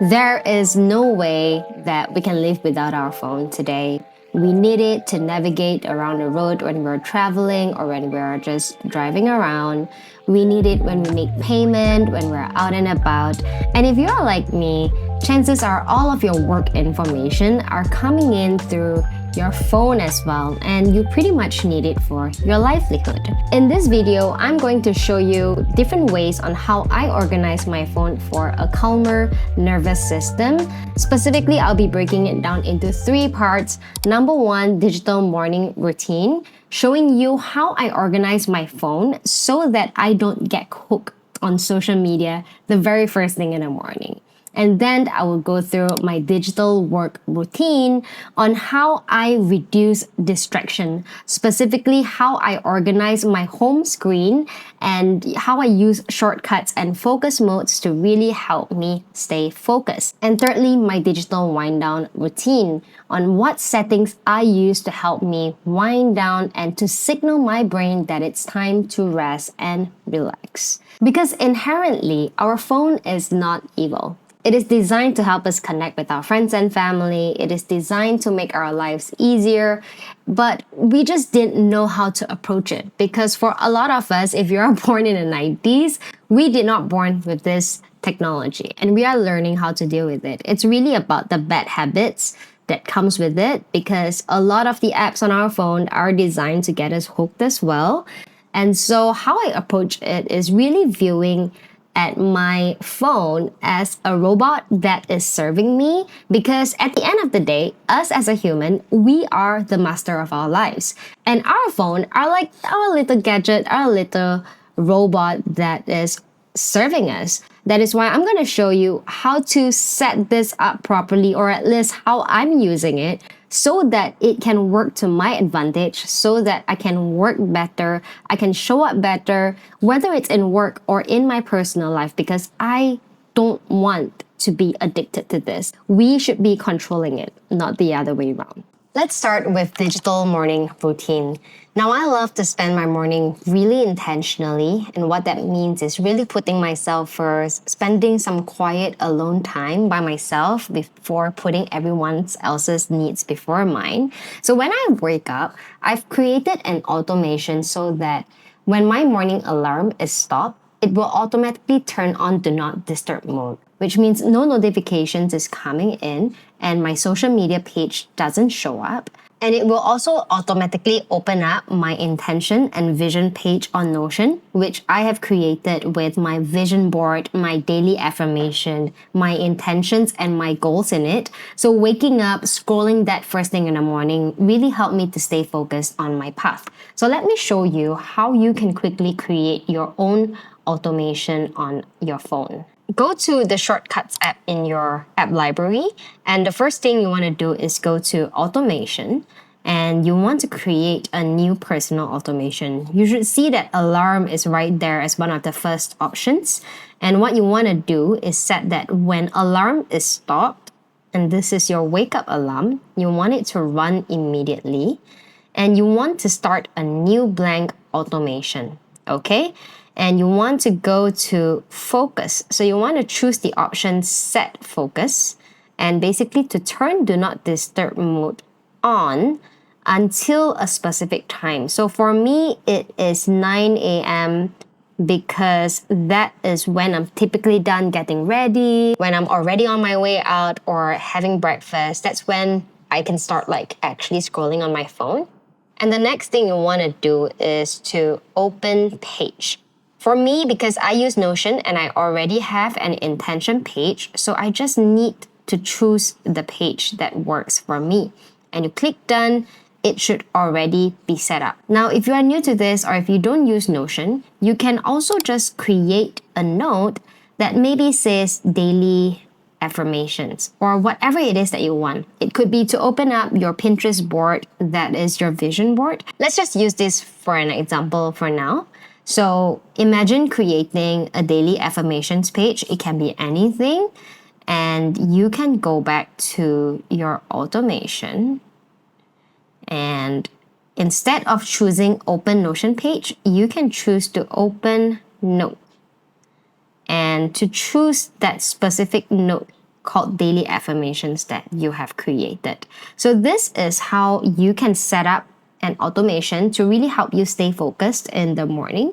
There is no way that we can live without our phone today. We need it to navigate around the road when we're traveling or when we're just driving around. We need it when we make payment, when we're out and about. And if you're like me, chances are all of your work information are coming in through your phone as well, and you pretty much need it for your livelihood. In this video, I'm going to show you different ways on how I organize my phone for a calmer nervous system. Specifically, I'll be breaking it down into 3 parts. Number 1, digital morning routine, showing you how I organize my phone so that I don't get hooked on social media the very first thing in the morning. And then I will go through my digital work routine on how I reduce distraction, specifically how I organize my home screen and how I use shortcuts and focus modes to really help me stay focused. And thirdly, my digital wind down routine on what settings I use to help me wind down and to signal my brain that it's time to rest and relax. Because inherently, our phone is not evil. It is designed to help us connect with our friends and family. It is designed to make our lives easier, but we just didn't know how to approach it. Because for a lot of us, if you're born in the 90s, we did not born with this technology and we are learning how to deal with it. It's really about the bad habits that comes with it because a lot of the apps on our phone are designed to get us hooked as well. And so how I approach it is really viewing at my phone as a robot that is serving me, because at the end of the day, us as a human, we are the master of our lives. And our phone are like our little gadget, our little robot that is serving us. That is why I'm going to show you how to set this up properly, or at least how I'm using it, so that it can work to my advantage, so that I can work better, I can show up better, whether it's in work or in my personal life, because I don't want to be addicted to this. We should be controlling it, not the other way around. Let's start with digital morning routine. Now, I love to spend my morning really intentionally, and what that means is really putting myself first, spending some quiet alone time by myself before putting everyone else's needs before mine. So when I wake up, I've created an automation so that when my morning alarm is stopped, it will automatically turn on do not disturb mode, which means no notifications is coming in and my social media page doesn't show up. And it will also automatically open up my intention and vision page on Notion, which I have created with my vision board, my daily affirmation, my intentions, and my goals in it. So waking up, scrolling that first thing in the morning really helped me to stay focused on my path. So let me show you how you can quickly create your own automation on your phone. Go to the Shortcuts app in your app library, and the first thing you want to do is go to Automation, and you want to create a new personal automation. You should see that alarm is right there as one of the first options, and what you want to do is set that when alarm is stopped, and this is your wake up alarm, you want it to run immediately, and you want to start a new blank automation, okay? And you want to go to focus. So you want to choose the option set focus, and basically to turn do not disturb mode on until a specific time. So for me, it is 9 a.m. because that is when I'm typically done getting ready, when I'm already on my way out or having breakfast. That's when I can start actually scrolling on my phone. And the next thing you want to do is to open page. For me, because I use Notion and I already have an intention page, so I just need to choose the page that works for me. And you click done, it should already be set up. Now, if you are new to this or if you don't use Notion, you can also just create a note that maybe says daily affirmations or whatever it is that you want. It could be to open up your Pinterest board that is your vision board. Let's just use this for an example for now. So imagine creating a daily affirmations page. It can be anything, and you can go back to your automation, and instead of choosing open Notion page, you can choose to open note. And to choose that specific note, called daily affirmations that you have created. So this is how you can set up an automation to really help you stay focused in the morning.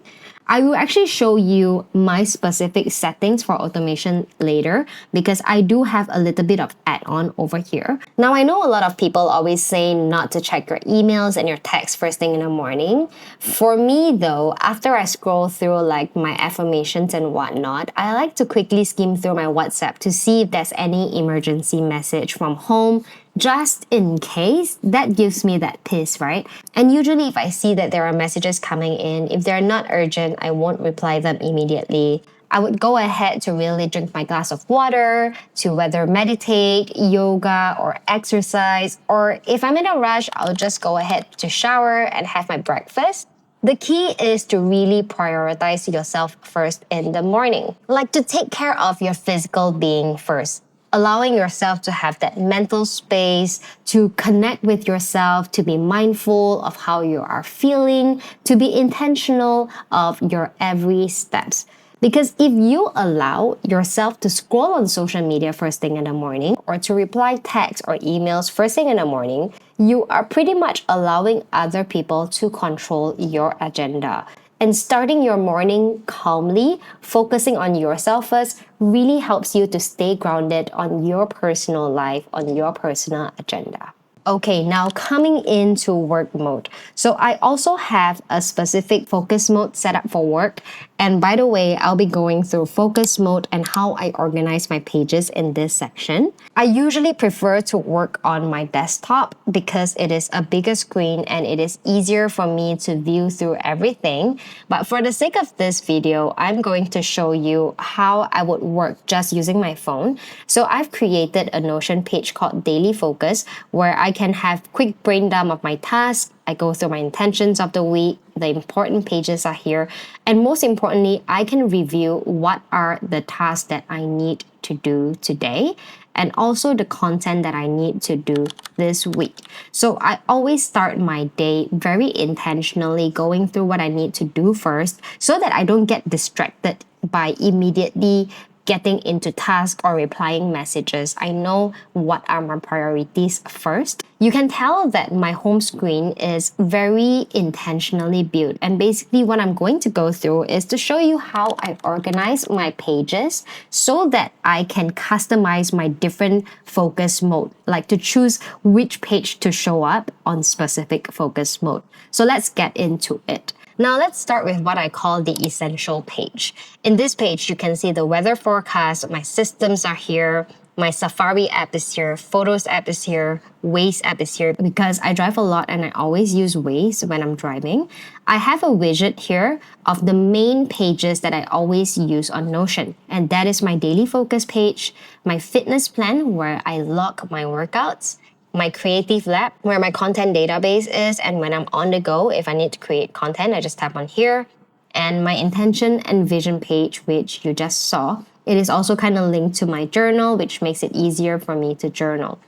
I will actually show you my specific settings for automation later because I do have a little bit of add-on over here. Now, I know a lot of people always say not to check your emails and your texts first thing in the morning. For me though, after I scroll through like my affirmations and whatnot, I like to quickly skim through my WhatsApp to see if there's any emergency message from home, just in case. That gives me that peace, right? And usually if I see that there are messages coming in, if they're not urgent, I won't reply them immediately. I would go ahead to really drink my glass of water, to whether meditate, yoga, or exercise, or if I'm in a rush, I'll just go ahead to shower and have my breakfast. The key is to really prioritize yourself first in the morning, like to take care of your physical being first, allowing yourself to have that mental space to connect with yourself, to be mindful of how you are feeling, to be intentional of your every steps. Because if you allow yourself to scroll on social media first thing in the morning or to reply texts or emails first thing in the morning, you are pretty much allowing other people to control your agenda. And starting your morning calmly, focusing on yourself first, really helps you to stay grounded on your personal life, on your personal agenda. Okay, now coming into work mode. So I also have a specific focus mode set up for work. And by the way, I'll be going through focus mode and how I organize my pages in this section. I usually prefer to work on my desktop because it is a bigger screen and it is easier for me to view through everything. But for the sake of this video, I'm going to show you how I would work just using my phone. So I've created a Notion page called Daily Focus where I can have quick brain dump of my tasks. I go through my intentions of the week, the important pages are here, and most importantly, I can review what are the tasks that I need to do today and also the content that I need to do this week. So I always start my day very intentionally going through what I need to do first so that I don't get distracted by immediately getting into tasks or replying messages. I know what are my priorities first. You can tell that my home screen is very intentionally built. And basically what I'm going to go through is to show you how I organize my pages so that I can customize my different focus mode, like to choose which page to show up on specific focus mode. So let's get into it. Now let's start with what I call the essential page. In this page, you can see the weather forecast, my systems are here, my Safari app is here, Photos app is here, Waze app is here because I drive a lot and I always use Waze when I'm driving. I have a widget here of the main pages that I always use on Notion, and that is my daily focus page, my fitness plan where I log my workouts, my creative lab where my content database is, and when I'm on the go, if I need to create content, I just tap on here, and my intention and vision page, which you just saw. It is also kind of linked to my journal, which makes it easier for me to journal.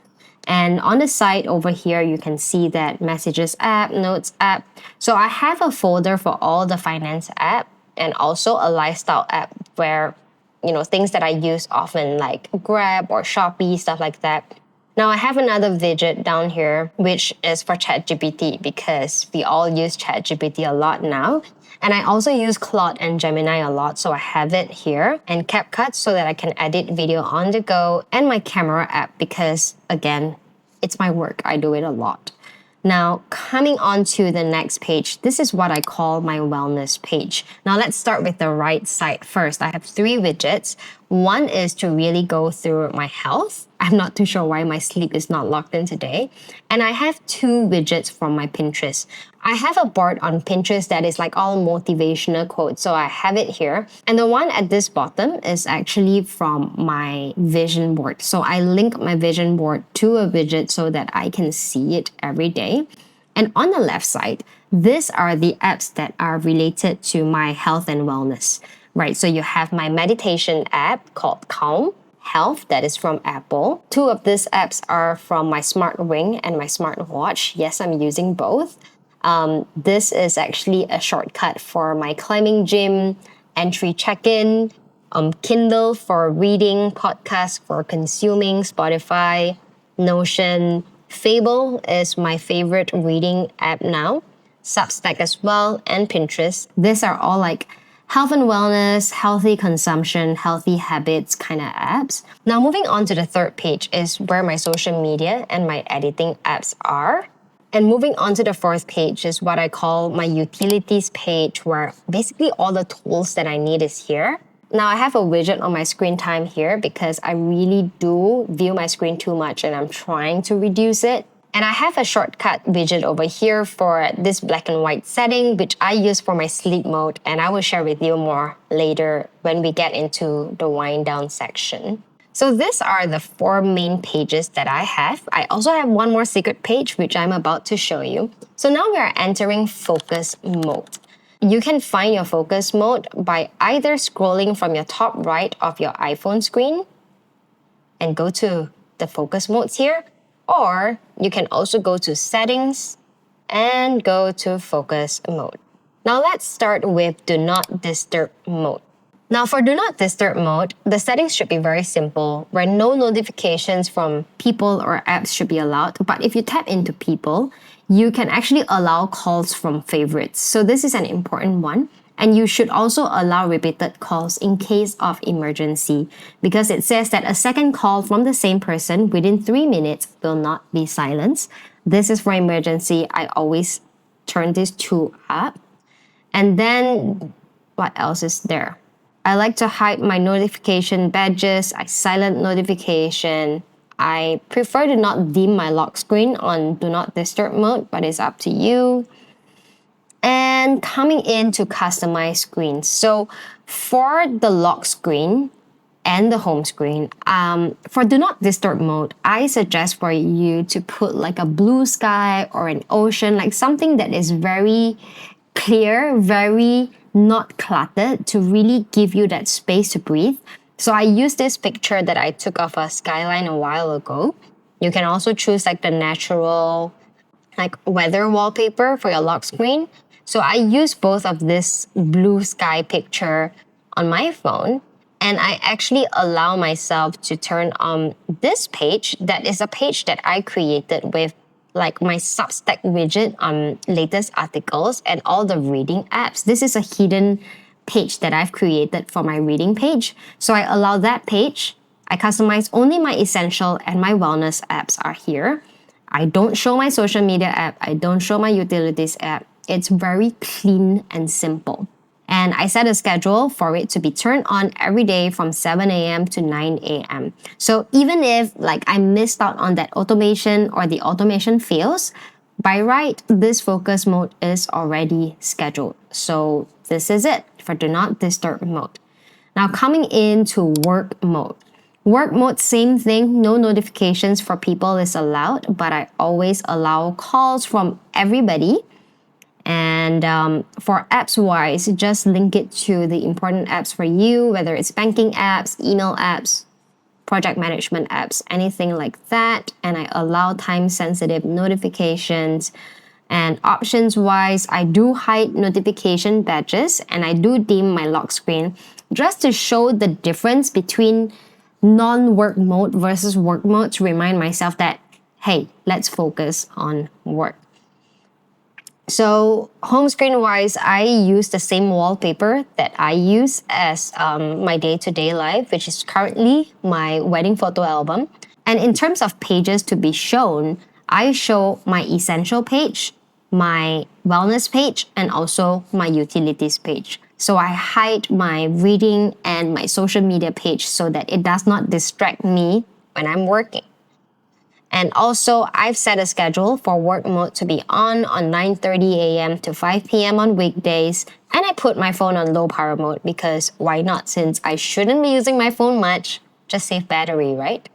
And on the side over here, you can see that messages app, notes app. So I have a folder for all the finance app and also a lifestyle app where, things that I use often like Grab or Shopee, stuff like that. Now I have another widget down here, which is for ChatGPT because we all use ChatGPT a lot now. And I also use Claude and Gemini a lot, so I have it here. And CapCut so that I can edit video on the go, and my camera app because, again, it's my work. I do it a lot. Now, coming on to the next page, this is what I call my wellness page. Now, let's start with the right side first. I have 3 widgets. One is to really go through my health. I'm not too sure why my sleep is not locked in today. And I have 2 widgets from my Pinterest. I have a board on Pinterest that is like all motivational quotes, so I have it here. And the one at this bottom is actually from my vision board. So I link my vision board to a widget so that I can see it every day. And on the left side, these are the apps that are related to my health and wellness, right? So you have my meditation app called Calm, Health, that is from Apple. 2 of these apps are from my smart ring and my smartwatch. Yes, I'm using both. This is actually a shortcut for my climbing gym, entry check-in, Kindle for reading, podcast for consuming, Spotify, Notion. Fable is my favorite reading app now. Substack as well, and Pinterest. These are all like health and wellness, healthy consumption, healthy habits kind of apps. Now, moving on to the third page is where my social media and my editing apps are. And moving on to the fourth page is what I call my utilities page, where basically all the tools that I need is here. Now, I have a widget on my screen time here because I really do view my screen too much and I'm trying to reduce it. And I have a shortcut widget over here for this black and white setting, which I use for my sleep mode, and I will share with you more later when we get into the wind down section. So these are the 4 main pages that I have. I also have one more secret page, which I'm about to show you. So now we are entering focus mode. You can find your focus mode by either scrolling from your top right of your iPhone screen and go to the focus modes here, or you can also go to settings and go to focus mode. Now let's start with do not disturb mode. Now for do not disturb mode, the settings should be very simple, where no notifications from people or apps should be allowed. But if you tap into people, you can actually allow calls from favorites. So this is an important one. And you should also allow repeated calls in case of emergency, because it says that a second call from the same person within 3 minutes will not be silenced. This is for emergency. I always turn these 2 up. And then what else is there? I like to hide my notification badges. I silent notification. I prefer to not dim my lock screen on do not disturb mode, but it's up to you. And coming into customize screens. So for the lock screen and the home screen, for do not disturb mode, I suggest for you to put like a blue sky or an ocean, like something that is very clear, very not cluttered, to really give you that space to breathe. So I use this picture that I took of a skyline a while ago. You can also choose like the natural like weather wallpaper for your lock screen. So I use both of this blue sky picture on my phone, and I actually allow myself to turn on this page that is a page that I created with like my Substack widget on latest articles and all the reading apps. This is a hidden page that I've created for my reading page. So I allow that page. I customize only my essential and my wellness apps are here. I don't show my social media app. I don't show my utilities app. It's very clean and simple. And I set a schedule for it to be turned on every day from 7 a.m. to 9 a.m. So even if like I missed out on that automation or the automation fails, by right, this focus mode is already scheduled. So this is it for do not disturb mode. Now coming into work mode. Work mode, same thing, no notifications for people is allowed, but I always allow calls from everybody. And for apps wise, just link it to the important apps for you, whether it's banking apps, email apps, project management apps, anything like that. And I allow time sensitive notifications. And options wise, I do hide notification badges and I do dim my lock screen just to show the difference between non-work mode versus work mode, to remind myself that, hey, let's focus on work. So home screen wise, I use the same wallpaper that I use as my day-to-day life, which is currently my wedding photo album. And in terms of pages to be shown, I show my essential page, my wellness page, and also my utilities page. So I hide my reading and my social media page so that it does not distract me when I'm working. And also, I've set a schedule for work mode to be on 9:30 a.m. to 5 p.m. on weekdays. And I put my phone on low power mode because why not? Since I shouldn't be using my phone much, just save battery, right?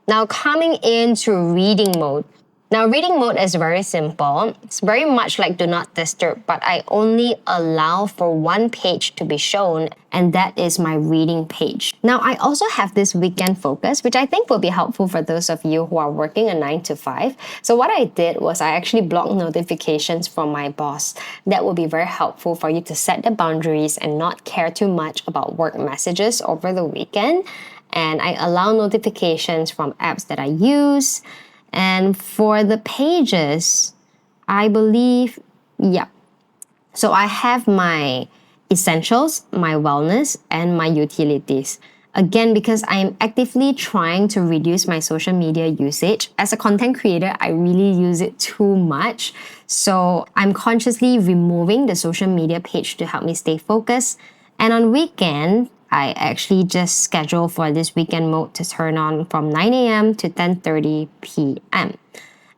Now coming into reading mode. Now, reading mode is very simple. It's very much like do not disturb, but I only allow for one page to be shown, and that is my reading page. Now, I also have this weekend focus, which I think will be helpful for those of you who are working a 9 to 5. So what I did was I actually blocked notifications from my boss. That will be very helpful for you to set the boundaries and not care too much about work messages over the weekend. And I allow notifications from apps that I use. And for the pages, I believe, yeah. So I have my essentials, my wellness, and my utilities. Again, because I'm actively trying to reduce my social media usage. As a content creator, I really use it too much. So I'm consciously removing the social media page to help me stay focused. And on weekend, I actually just schedule for this weekend mode to turn on from 9 a.m. to 10:30 p.m.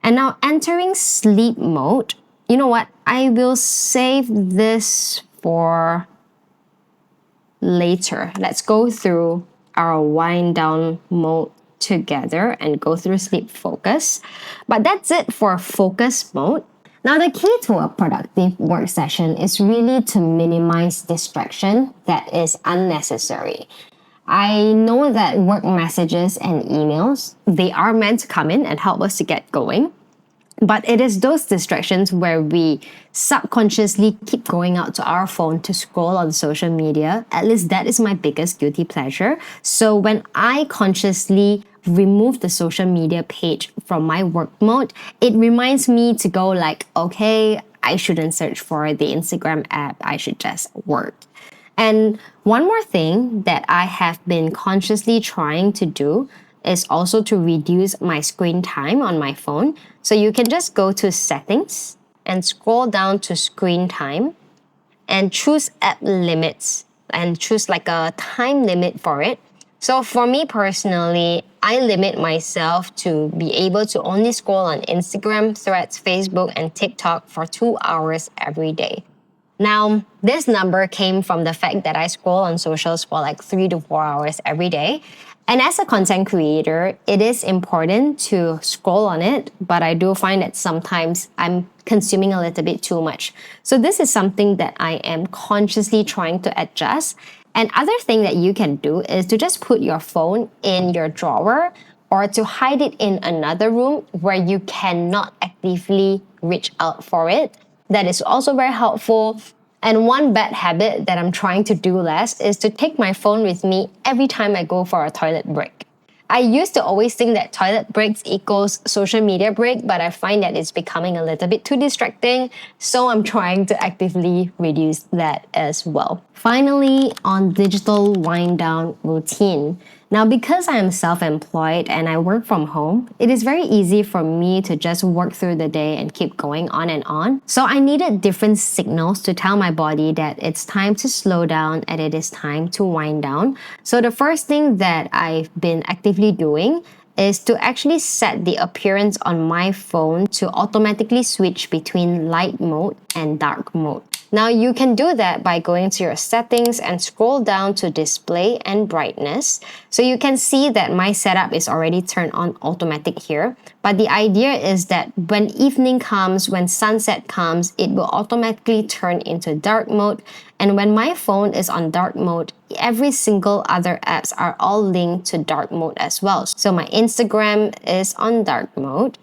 And now entering sleep mode, you know what? I will save this for later. Let's go through our wind down mode together and go through sleep focus. But that's it for focus mode. Now, the key to a productive work session is really to minimize distraction that is unnecessary. I know that work messages and emails, they are meant to come in and help us to get going. But it is those distractions where we subconsciously keep going out to our phone to scroll on social media. At least that is my biggest guilty pleasure. So when I consciously remove the social media page from my work mode, it reminds me to go like, okay, I shouldn't search for the Instagram app. I should just work. And one more thing that I have been consciously trying to do is also to reduce my screen time on my phone. So you can just go to settings and scroll down to screen time and choose app limits and choose like a time limit for it. So for me personally, I limit myself to be able to only scroll on Instagram, Threads, Facebook, and TikTok for 2 hours every day. Now, this number came from the fact that I scroll on socials for like 3 to 4 hours every day. And as a content creator, it is important to scroll on it, but I do find that sometimes I'm consuming a little bit too much. So this is something that I am consciously trying to adjust. And other thing that you can do is to just put your phone in your drawer or to hide it in another room where you cannot actively reach out for it. That is also very helpful. And one bad habit that I'm trying to do less is to take my phone with me every time I go for a toilet break. I used to always think that toilet breaks equals social media break, but I find that it's becoming a little bit too distracting, so I'm trying to actively reduce that as well. Finally, on digital wind down routine. Now, because I am self-employed and I work from home, it is very easy for me to just work through the day and keep going on and on. So I needed different signals to tell my body that it's time to slow down and it is time to wind down. So the first thing that I've been actively doing is to actually set the appearance on my phone to automatically switch between light mode and dark mode. Now you can do that by going to your settings and scroll down to display and brightness. So you can see that my setup is already turned on automatic here. But the idea is that when evening comes, when sunset comes, it will automatically turn into dark mode. And when my phone is on dark mode, every single other apps are all linked to dark mode as well. So my Instagram is on dark mode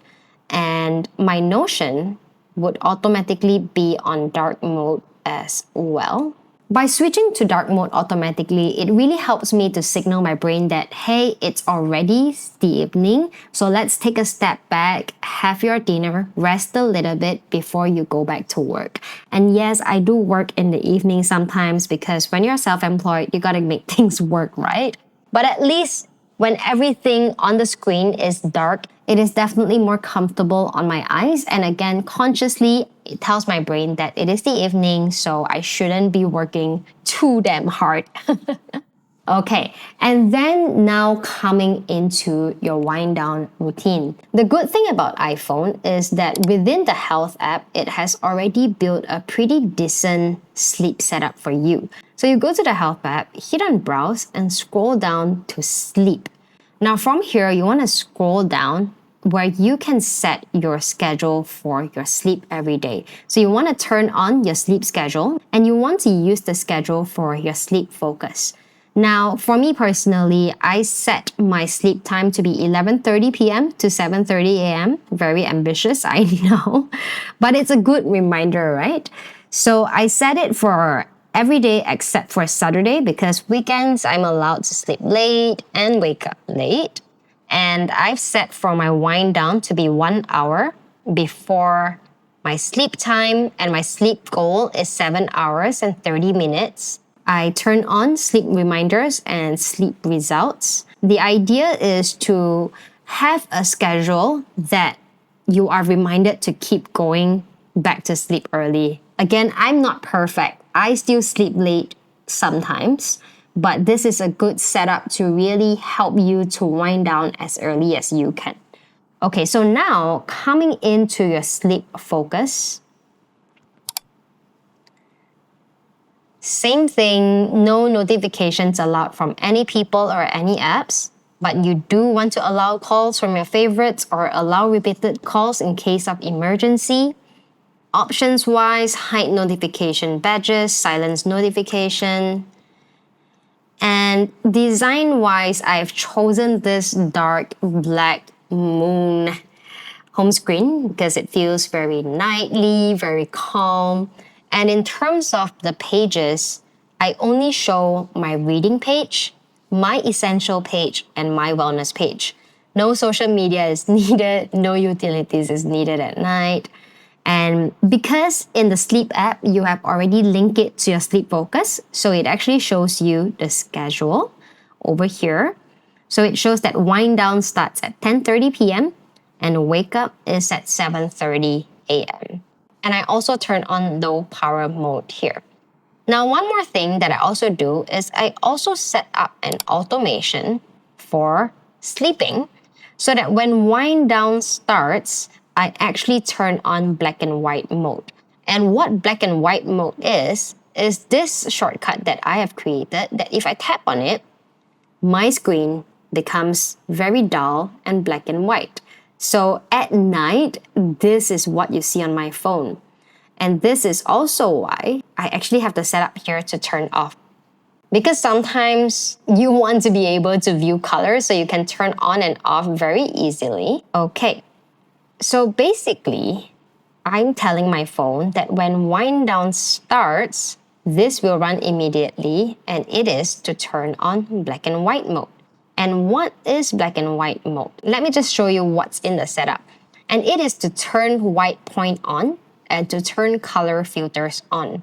and my Notion would automatically be on dark mode as well. By switching to dark mode automatically, it really helps me to signal my brain that, hey, it's already the evening, so let's take a step back, have your dinner, rest a little bit before you go back to work. And yes, I do work in the evening sometimes because when you're self-employed, you gotta make things work, right? But at least when everything on the screen is dark, it is definitely more comfortable on my eyes. And again, consciously, it tells my brain that it is the evening, so I shouldn't be working too damn hard. Okay, and then now coming into your wind down routine. The good thing about iPhone is that within the health app, it has already built a pretty decent sleep setup for you. So you go to the health app, hit on browse, and scroll down to sleep. Now from here, you want to scroll down where you can set your schedule for your sleep every day. So you want to turn on your sleep schedule and you want to use the schedule for your sleep focus. Now, for me personally, I set my sleep time to be 11:30 p.m. to 7:30 a.m. Very ambitious, I know, but it's a good reminder, right? So I set it for every day except for Saturday because weekends I'm allowed to sleep late and wake up late. And I've set for my wind down to be 1 hour before my sleep time, and my sleep goal is 7 hours and 30 minutes. I turn on sleep reminders and sleep results. The idea is to have a schedule that you are reminded to keep going back to sleep early. Again, I'm not perfect. I still sleep late sometimes, but this is a good setup to really help you to wind down as early as you can. Okay, so now coming into your sleep focus. Same thing, no notifications allowed from any people or any apps, but you do want to allow calls from your favorites or allow repeated calls in case of emergency. Options-wise, hide notification badges, silence notification. And design-wise, I've chosen this dark black moon home screen because it feels very nightly, very calm. And in terms of the pages, I only show my reading page, my essential page, and my wellness page. No social media is needed, no utilities is needed at night. And because in the sleep app, you have already linked it to your sleep focus, so it actually shows you the schedule over here. So it shows that wind down starts at 10:30 p.m. and wake up is at 7:30 a.m. And I also turn on low power mode here. Now, one more thing that I also do is I also set up an automation for sleeping so that when wind down starts, I actually turn on black and white mode. And what black and white mode is this shortcut that I have created that if I tap on it, my screen becomes very dull and black and white. So at night, this is what you see on my phone. And this is also why I actually have the setup here to turn off. Because sometimes you want to be able to view colors so you can turn on and off very easily. Okay, so basically, I'm telling my phone that when wind down starts, this will run immediately and it is to turn on black and white mode. And what is black and white mode? Let me just show you what's in the setup. And it is to turn white point on and to turn color filters on.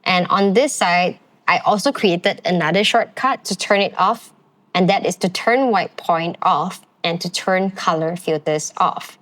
And on this side, I also created another shortcut to turn it off, and that is to turn white point off and to turn color filters off.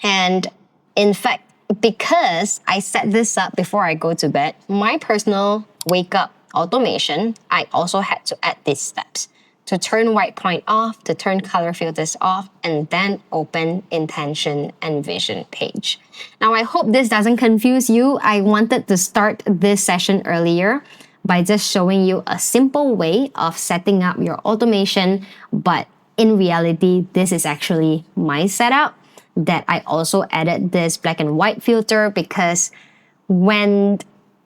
And in fact, because I set this up before I go to bed, my personal wake up automation, I also had to add these steps to turn white point off, to turn color filters off, and then open intention and vision page. Now, I hope this doesn't confuse you. I wanted to start this session earlier by just showing you a simple way of setting up your automation, but in reality, this is actually my setup that I also added this black and white filter because when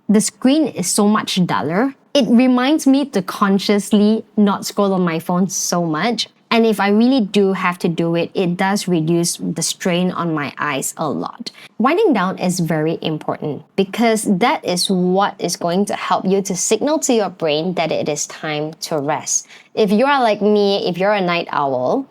the screen is so much duller, it reminds me to consciously not scroll on my phone so much. And if I really do have to do it, it does reduce the strain on my eyes a lot. Winding down is very important because that is what is going to help you to signal to your brain that it is time to rest. If you are like me, if you're a night owl,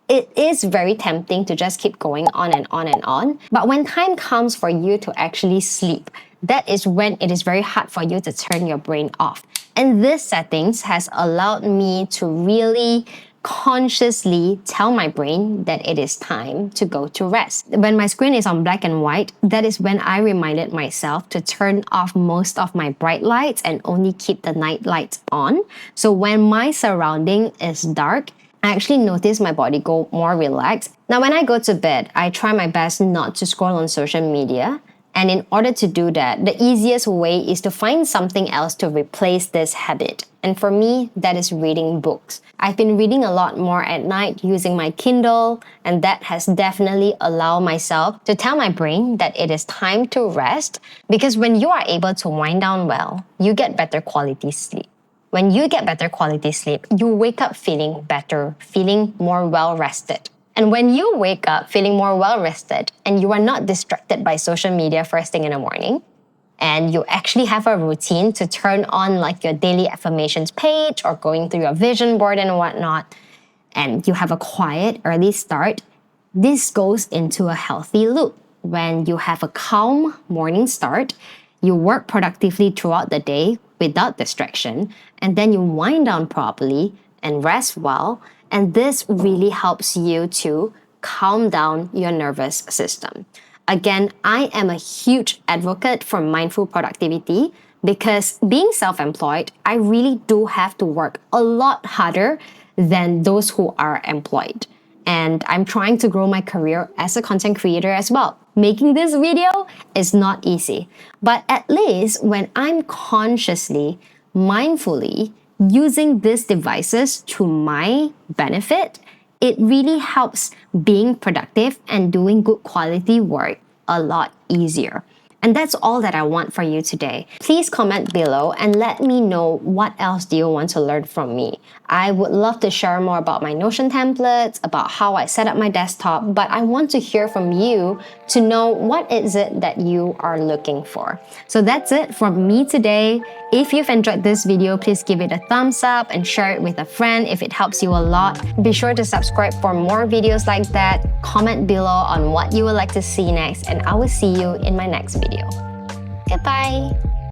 it is very tempting to just keep going on and on and on. But when time comes for you to actually sleep, that is when it is very hard for you to turn your brain off. And this settings has allowed me to really consciously tell my brain that it is time to go to rest. When my screen is on black and white, that is when I reminded myself to turn off most of my bright lights and only keep the night lights on. So when my surrounding is dark, I actually notice my body go more relaxed. Now, when I go to bed, I try my best not to scroll on social media. And in order to do that, the easiest way is to find something else to replace this habit. And for me, that is reading books. I've been reading a lot more at night using my Kindle, and that has definitely allowed myself to tell my brain that it is time to rest, because when you are able to wind down well, you get better quality sleep. When you get better quality sleep, you wake up feeling better, feeling more well-rested. And when you wake up feeling more well-rested and you are not distracted by social media first thing in the morning, and you actually have a routine to turn on like your daily affirmations page or going through your vision board and whatnot, and you have a quiet early start, this goes into a healthy loop. When you have a calm morning start, you work productively throughout the day without distraction, and then you wind down properly and rest well, and this really helps you to calm down your nervous system. Again, I am a huge advocate for mindful productivity because being self-employed, I really do have to work a lot harder than those who are employed. And I'm trying to grow my career as a content creator as well. Making this video is not easy, but at least when I'm consciously, mindfully using these devices to my benefit, it really helps being productive and doing good quality work a lot easier. And that's all that I want for you today. Please comment below and let me know what else do you want to learn from me. I would love to share more about my Notion templates, about how I set up my desktop, but I want to hear from you to know what is it that you are looking for. So that's it from me today. If you've enjoyed this video, please give it a thumbs up and share it with a friend if it helps you a lot. Be sure to subscribe for more videos like that. Comment below on what you would like to see next, and I will see you in my next video. Goodbye!